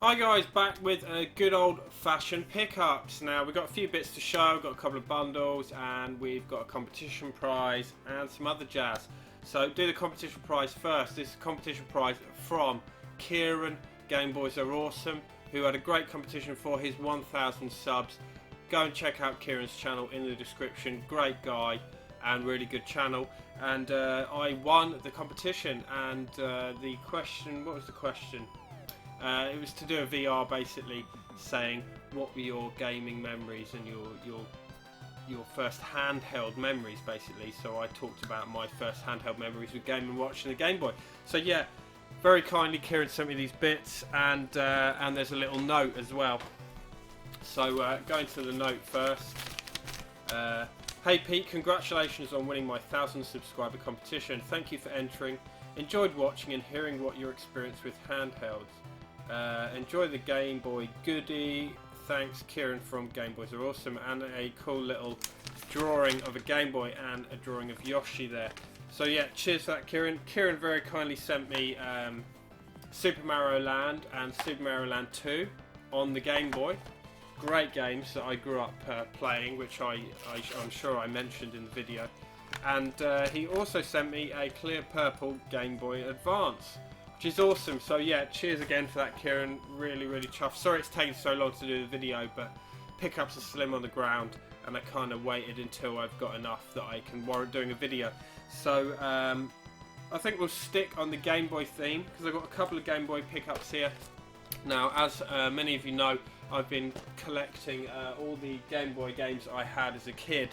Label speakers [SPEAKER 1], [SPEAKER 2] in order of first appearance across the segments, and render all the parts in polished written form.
[SPEAKER 1] Hi guys, back with a good old fashioned pickups. Now we've got a few bits to show, we've got a couple of bundles and we've got a competition prize and some other jazz. So do the competition prize first. This is a competition prize from Kieran, GameboysAreAwesome, who had a great competition for his 1000 subs. Go and check out Kieran's channel in the description. Great guy and really good channel. And I won the competition, and the question, what was the question? It was to do a VR, basically saying what were your gaming memories and your first handheld memories, basically. So I talked about my first handheld memories with Game & Watch and the Game Boy. So yeah, very kindly Kieran sent me these bits, and there's a little note as well. So going to the note first. Hey Pete, congratulations on winning my 1000 subscriber competition. Thank you for entering. Enjoyed watching and hearing what your experience with handhelds. Enjoy the Game Boy goodie. Thanks, Kieran from GameboysAreAwesome, and a cool little drawing of a Game Boy and a drawing of Yoshi there. So yeah, cheers for that, Kieran. Kieran very kindly sent me Super Mario Land and Super Mario Land 2 on the Game Boy. Great games that I grew up playing, which I'm sure I mentioned in the video. And he also sent me a clear purple Game Boy Advance, which is awesome. So yeah, cheers again for that, Kieran. Really chuffed. Sorry it's taken so long to do the video, but pickups are slim on the ground and I kind of waited until I've got enough that I can warrant doing a video. So I think we'll stick on the Game Boy theme, because I've got a couple of Game Boy pickups here. Now, as many of you know, I've been collecting all the Game Boy games I had as a kid,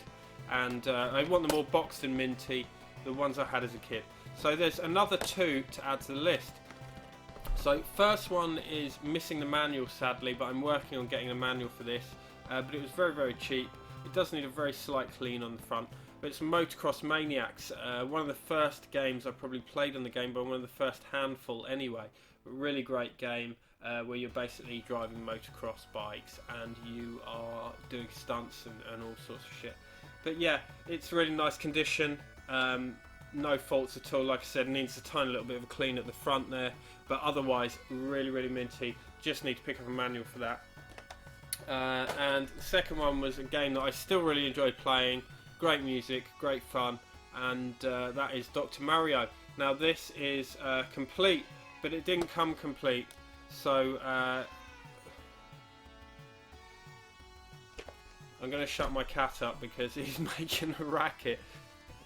[SPEAKER 1] and I want them all boxed and minty, the ones I had as a kid. So there's another two to add to the list. So first one is missing the manual, sadly, but I'm working on getting a manual for this. But it was very cheap. It does need a very slight clean on the front. But it's Motocross Maniacs, one of the first games I probably played on the Game Boy, one of the first handful anyway. But really great game where you're basically driving motocross bikes and you are doing stunts and all sorts of shit. But yeah, it's really nice condition. No faults at all. Like I said, needs a tiny little bit of a clean at the front there, but otherwise really minty. Just need to pick up a manual for that. And the second one was a game that I still really enjoyed playing. Great music, great fun, and that is Dr. Mario. Now this is complete, but it didn't come complete. So I'm going to shut my cat up because he's making a racket.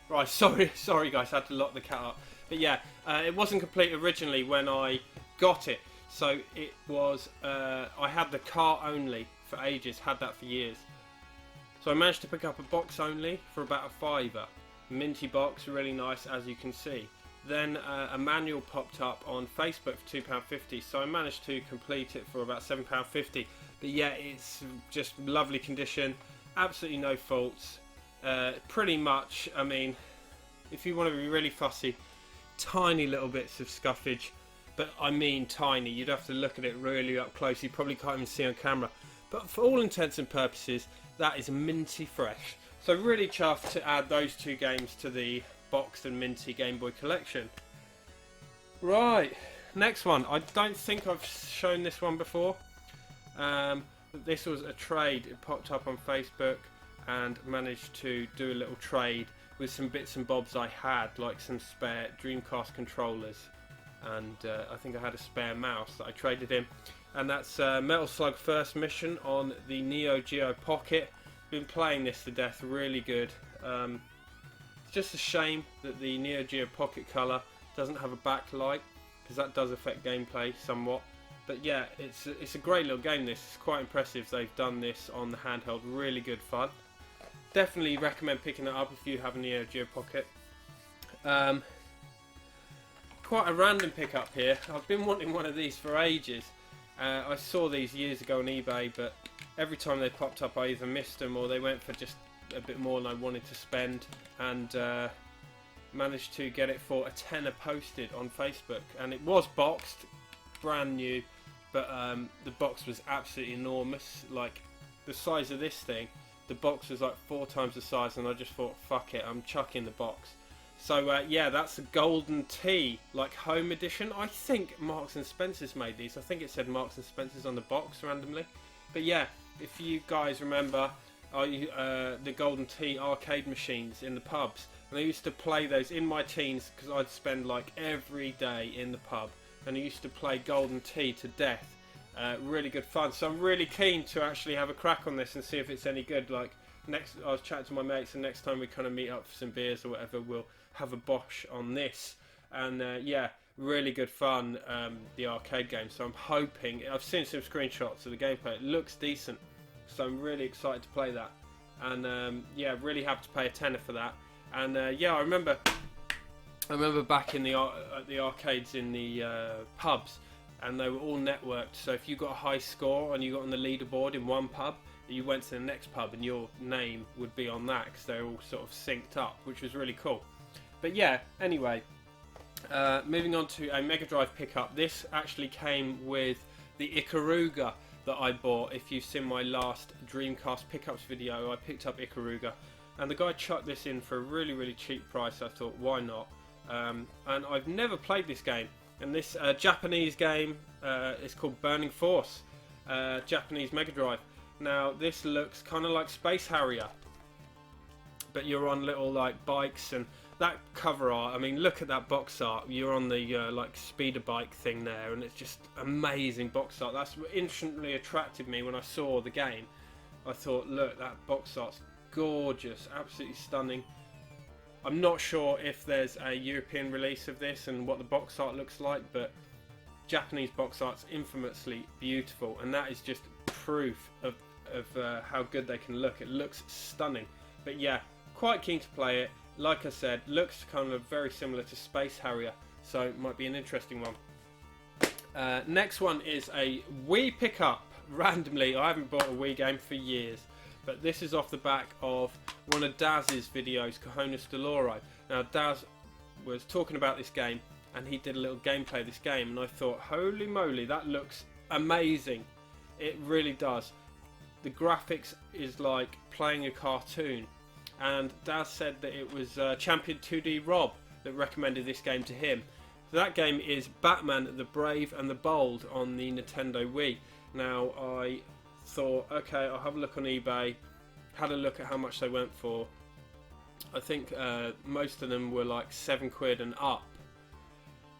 [SPEAKER 1] Right, sorry guys, I had to lock the cat up. But yeah, it wasn't complete originally when I got it. So it was, I had the car only for ages, had that for years. So I managed to pick up a box only for about a £5. Minty box, really nice, as you can see. Then a manual popped up on Facebook for £2.50, so I managed to complete it for about £7.50. But yeah, it's just lovely condition, absolutely no faults. Pretty much, I mean, if you want to be really fussy, tiny little bits of scuffage, but I mean tiny. You'd have to look at it really up close. You probably can't even see on camera. But for all intents and purposes, that is minty fresh. So really chuffed to add those two games to the boxed and minty Game Boy collection. Right, next one. I don't think I've shown this one before. This was a trade. It popped up on Facebook and managed to do a little trade with some bits and bobs I had, like some spare Dreamcast controllers, and I think I had a spare mouse that I traded in. And that's Metal Slug First Mission on the Neo Geo Pocket. Been playing this to death, really good. It's just a shame that the Neo Geo Pocket Color doesn't have a backlight, because that does affect gameplay somewhat. But yeah, it's a great little game. This is quite impressive. They've done this on the handheld, really good fun. Definitely recommend picking it up if you have a Neo Geo Pocket. Quite a random pickup here. I've been wanting one of these for ages. I saw these years ago on eBay, but every time they popped up I either missed them or they went for just a bit more than I wanted to spend, and managed to get it for a tenner posted on Facebook. And it was boxed, brand new, but the box was absolutely enormous. Like the size of this thing, the box was like 4 times the size, and I just thought, fuck it, I'm chucking the box. So yeah, that's a Golden Tea, like home edition. I think Marks and Spencer's made these. I think it said Marks and Spencer's on the box randomly. But yeah, if you guys remember the Golden Tea arcade machines in the pubs, and I used to play those in my teens because I'd spend like every day in the pub, and I used to play Golden Tea to death. Really good fun. So I'm really keen to actually have a crack on this and see if it's any good. Like I was chatting to my mates, and next time we kind of meet up for some beers or whatever, we'll have a bosh on this. And yeah, really good fun, the arcade game. So I'm hoping, I've seen some screenshots of the gameplay, it looks decent, so I'm really excited to play that. And yeah, really happy to pay a tenner for that. And yeah, I remember back in the arcades in the pubs, and they were all networked, so if you got a high score and you got on the leaderboard in one pub, you went to the next pub and your name would be on that because they're all sort of synced up, which was really cool. But yeah, anyway, moving on to a Mega Drive pickup. This actually came with the Ikaruga that I bought. If you've seen my last Dreamcast pickups video, I picked up Ikaruga, and the guy chucked this in for a really, really cheap price. I thought, why not? And I've never played this game, and this Japanese game is called Burning Force, Japanese Mega Drive. Now this looks kind of like Space Harrier, but you're on little like bikes, and that cover art, I mean, look at that box art. You're on the like speeder bike thing there, and it's just amazing box art. That's what instantly attracted me when I saw the game. I thought, look, that box art's gorgeous, absolutely stunning. I'm not sure if there's a European release of this and what the box art looks like, but Japanese box art's infamously beautiful, and that is just proof of how good they can look. It looks stunning. But yeah, quite keen to play it. Like I said, looks kind of very similar to Space Harrier, so it might be an interesting one. Next one is a Wii pickup. Randomly, I haven't bought a Wii game for years, but this is off the back of one of Daz's videos, Cojones de Loro. Now Daz was talking about this game, and he did a little gameplay of this game, and I thought, holy moly, that looks amazing. It really does. The graphics is like playing a cartoon, and Daz said that it was Champion 2D Rob that recommended this game to him. So that game is Batman the Brave and the Bold on the Nintendo Wii. Now I thought, okay, I'll have a look on eBay, had a look at how much they went for. I think most of them were like £7 and up.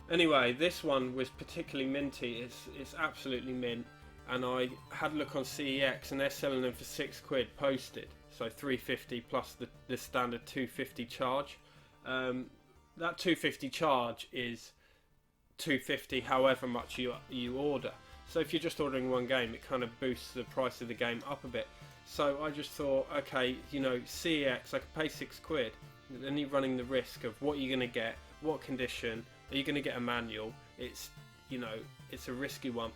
[SPEAKER 1] Anyway, this one was particularly minty. It's absolutely mint. And I had a look on CEX, and they're selling them for £6 posted, so £3.50 plus the standard £2.50 charge. That £2.50 charge is £2.50 however much you order. So if you're just ordering one game, it kind of boosts the price of the game up a bit. So I just thought, okay, you know, CEX, I could pay £6. Then you're running the risk of what you're going to get, what condition, are you going to get a manual? It's, you know, it's a risky one,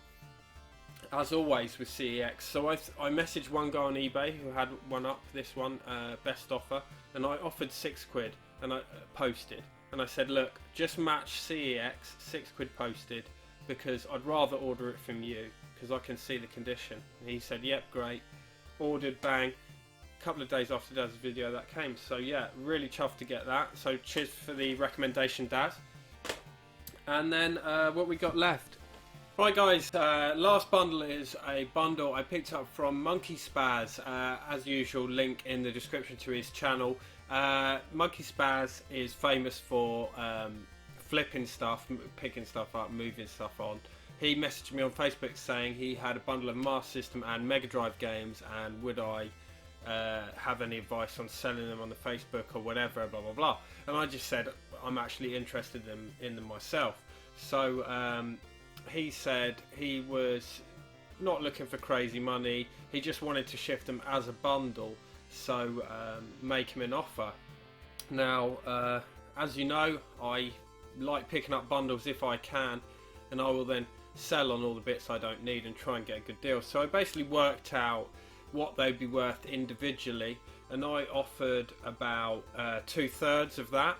[SPEAKER 1] as always with CEX. So I messaged one guy on eBay who had one up, this one, best offer, and I offered £6 and I posted, and I said, look, just match CEX, £6 posted, because I'd rather order it from you because I can see the condition. And he said, yep, great. Ordered, bang. A couple of days after Dad's video that came. So yeah, really chuffed to get that. So cheers for the recommendation, Dad. And then what we got left. Right guys, last bundle is a bundle I picked up from Monkey Spaz. As usual, link in the description to his channel. Monkey Spaz is famous for flipping stuff, picking stuff up, moving stuff on. He messaged me on Facebook saying he had a bundle of Master System and Mega Drive games, and would I have any advice on selling them on the Facebook or whatever, blah blah blah. And I just said I'm actually interested in them myself. So he said he was not looking for crazy money, he just wanted to shift them as a bundle, so make him an offer. Now as you know, I like picking up bundles if I can, and I will then sell on all the bits I don't need and try and get a good deal. So I basically worked out what they'd be worth individually, and I offered about 2/3 of that,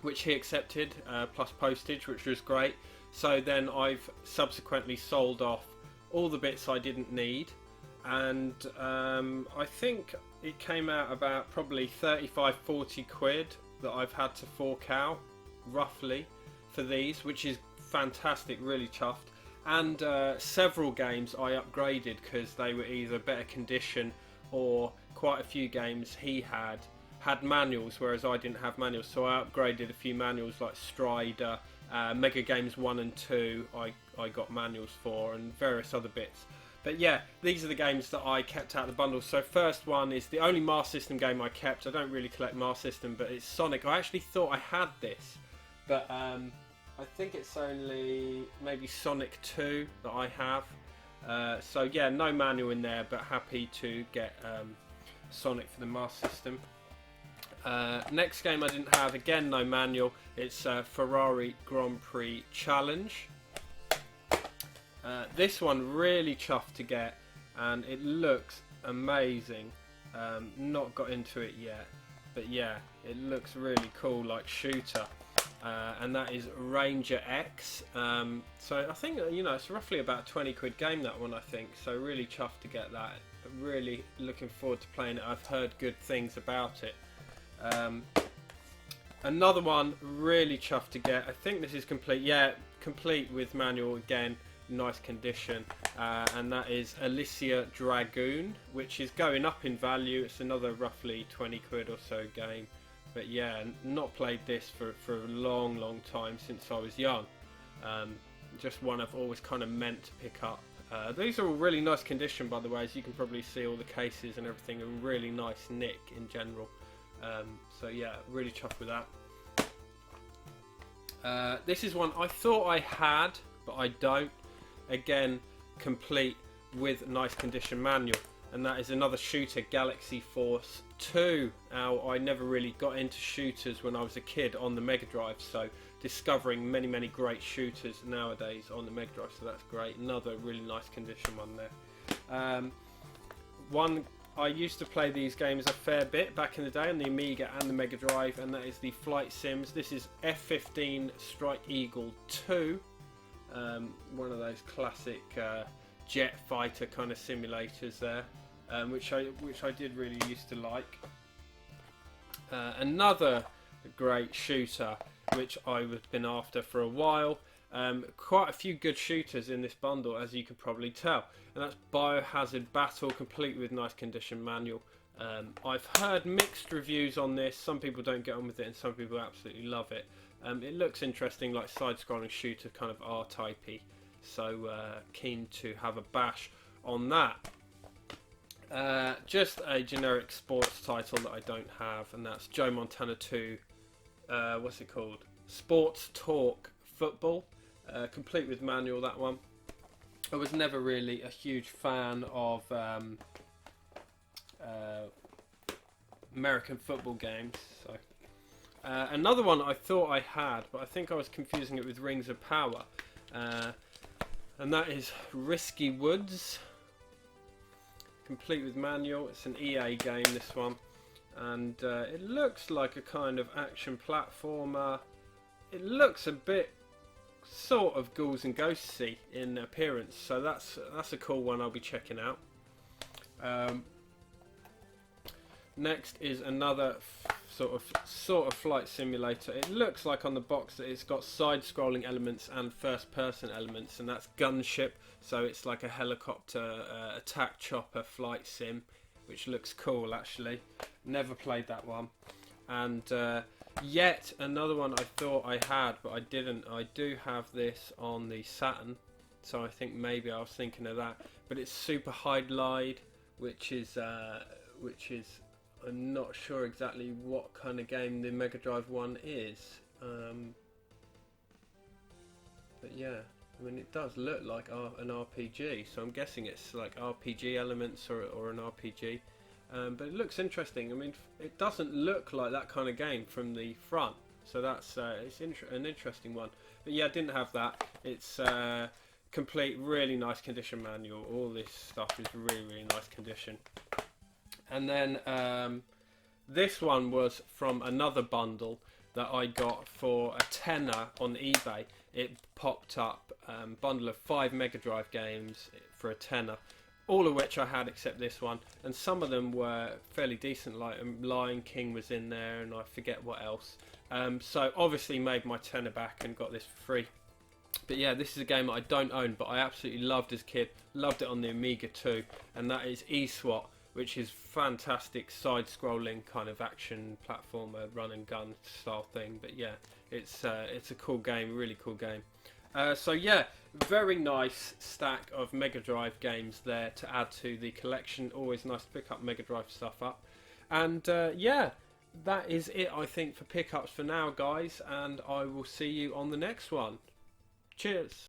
[SPEAKER 1] which he accepted, plus postage, which was great. So then I've subsequently sold off all the bits I didn't need, and I think it came out about probably 35-40 quid that I've had to fork out, roughly, for these, which is fantastic, really chuffed. And several games I upgraded because they were either better condition, or quite a few games he had manuals, whereas I didn't have manuals. So I upgraded a few manuals like Strider, Mega Games 1 and 2 I got manuals for, and various other bits. But yeah, these are the games that I kept out of the bundle. So first one is the only Master System game I kept. I don't really collect Master System, but it's Sonic. I actually thought I had this, but I think it's only maybe Sonic 2 that I have. So yeah, no manual in there, but happy to get Sonic for the Master System. Next game I didn't have, again no manual, it's Ferrari Grand Prix Challenge. This one really chuffed to get, and it looks amazing. Not got into it yet, but yeah, it looks really cool, like shooter. And that is Ranger X. So I think, you know, it's roughly about a 20 quid game, that one, I think. So really chuffed to get that. Really looking forward to playing it. I've heard good things about it. Another one really chuffed to get. I think this is complete. Yeah, complete with manual again. Nice condition. And that is Alicia Dragoon, which is going up in value. It's another roughly 20 quid or so game. But yeah, not played this for a long time, since I was young. Just one I've always kind of meant to pick up. These are all really nice condition, by the way, as you can probably see. All the cases and everything are really nice nick in general. So yeah, really chuffed with that. This is one I thought I had, but I don't. Again, complete with nice condition manual. And that is another shooter, Galaxy Force 2. Now, I never really got into shooters when I was a kid on the Mega Drive, so discovering many great shooters nowadays on the Mega Drive, so that's great. Another really nice condition one there. One I used to play these games a fair bit back in the day on the Amiga and the Mega Drive, and that is the Flight Sims. This is F-15 Strike Eagle 2, one of those classic jet fighter kind of simulators there, which I did really used to like. Another great shooter which I've been after for a while. Quite a few good shooters in this bundle, as you can probably tell, and that's Biohazard Battle, complete with nice condition manual. I've heard mixed reviews on this. Some people don't get on with it and some people absolutely love it. It looks interesting, like side-scrolling shooter, kind of R-typey, so keen to have a bash on that. Just a generic sports title that I don't have, and that's Joe Montana 2, what's it called? Sports Talk Football, complete with manual, that one. I was never really a huge fan of American football games, so. Another one I thought I had, but I think I was confusing it with Rings of Power, and that is Risky Woods, complete with manual. It's an EA game, this one, and it looks like a kind of action platformer. It looks a bit sort of Ghouls and Ghostsy in appearance, so that's a cool one I'll be checking out. Next is another sort of flight simulator. It looks like on the box that it's got side-scrolling elements and first-person elements, and that's Gunship. So it's like a helicopter attack chopper flight sim, which looks cool actually. Never played that one. And yet another one I thought I had, but I didn't. I do have this on the Saturn, so I think maybe I was thinking of that. But it's Super Hide-Lide, which is I'm not sure exactly what kind of game the Mega Drive one is, but yeah, I mean, it does look like an RPG, so I'm guessing it's like RPG elements or an RPG, but it looks interesting. I mean, it doesn't look like that kind of game from the front, so that's it's an interesting one. But yeah, I didn't have that. It's complete, really nice condition manual. All this stuff is really nice condition. And then this one was from another bundle that I got for a tenner on eBay. It popped up, bundle of 5 Mega Drive games for a tenner. all of which I had except this one, and some of them were fairly decent, like Lion King was in there, and I forget what else. So obviously made my tenner back and got this for free. But yeah, this is a game that I don't own, but I absolutely loved as a kid. Loved it on the Amiga too, and that is eSWAT, which is fantastic side-scrolling kind of action platformer, run and gun style thing. But yeah, it's a cool game, really cool game. So yeah, very nice stack of Mega Drive games there to add to the collection. Always nice to pick up Mega Drive stuff up. And yeah, that is it, I think, for pickups for now, guys. And I will see you on the next one. Cheers.